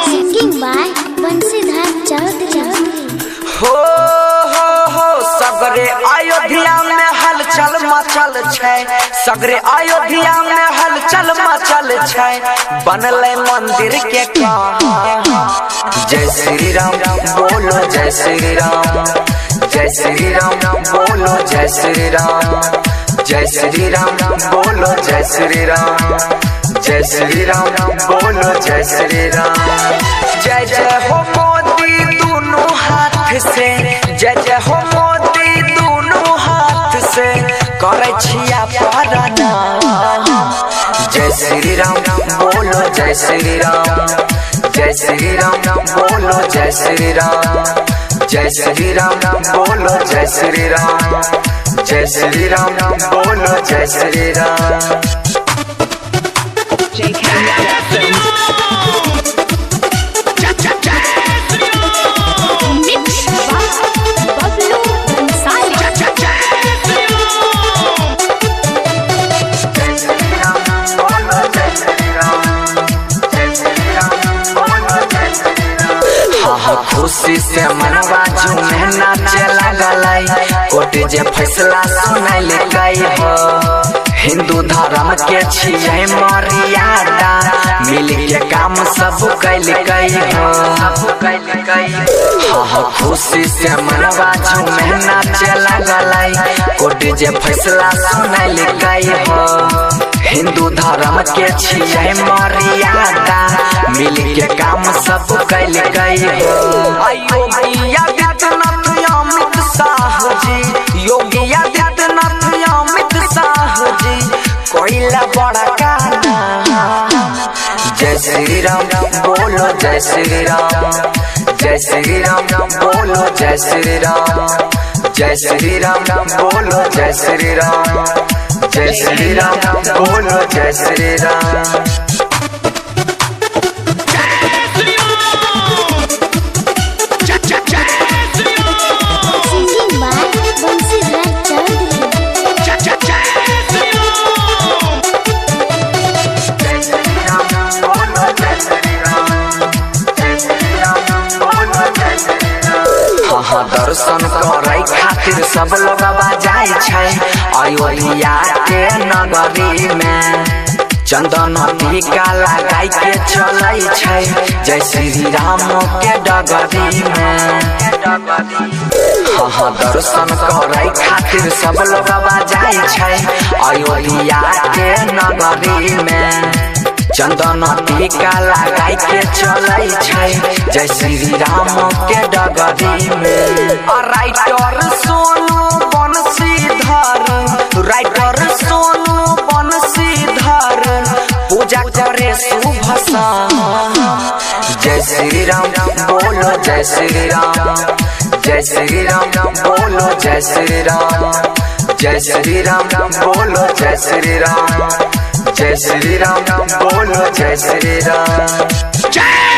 Singing by Bansidhar Chaudhary। हो सगरे अयोध्या में हलचल मचल छै, सगरे अयोध्या में हलचल मचल छै, बनले मंदिर के कहाँ। जय श्री राम बोलो जय श्री राम, जय श्री राम बोलो जय श्री राम, जय श्री राम बोलो जय श्री राम, जय श्री राम बोलो जय श्री राम। जय जय हो मोदी दोनों हाथ से, जय जय हो मोदी दोनों हाथ से, करे छिया प्रणाम। जय श्री राम बोलो जय श्री राम, जय श्री राम बोलो जय श्री राम, जय श्री राम बोलो जय श्री राम, जय श्री राम बोलो जय श्री राम। खुशी से मनवा झूमे नाचे लगलाई, कोर्ट जे फैसला सुनाइल गई हो। हिंदू धर्म के छियै मर्यादा, मिल के काम सब कैल गई हो। खुशी से मनवा झूमे नाचे लगलाई, कोर्ट जे फैसला सुनाइल गई हो। हिंदू धर्म के छियै मर्यादा, मिल के काम सब कैल गई हो। योगी आदित्यनाथ अमित शाह जी, योगी आदित्यनाथ अमित शाह जी, कोइला बड़ा काना। जय श्री राम बोलो जय श्री राम, जय श्री राम बोलो जय श्री राम, जय श्री राम बोलो जय श्री राम, जय श्री राम बोलो जय Shri Ram. Singing by Bansidhar Chaudhary। दर्शन करे खातिर सब लोग जाय छै अयोध्या के नगरी में। चंदन टीका लगाई के चलै छै, जय श्री राम के डगरी में। दर्शन करे खातिर सब लोग जाय छै अयोध्या के नगरी में। चंदन टीका लगाई के चलै छै, जय श्री राम के डगरी में। राइटर सोनू बंशीधर, राइटर सोनू बंशीधर, पूजा करे शुभ शाम। जय श्री राम बोलो जय श्री राम, जय श्री राम बोलो जय श्री राम, जय श्री राम बोलो जय श्री राम, जय श्री राम बोलो जय श्री राम।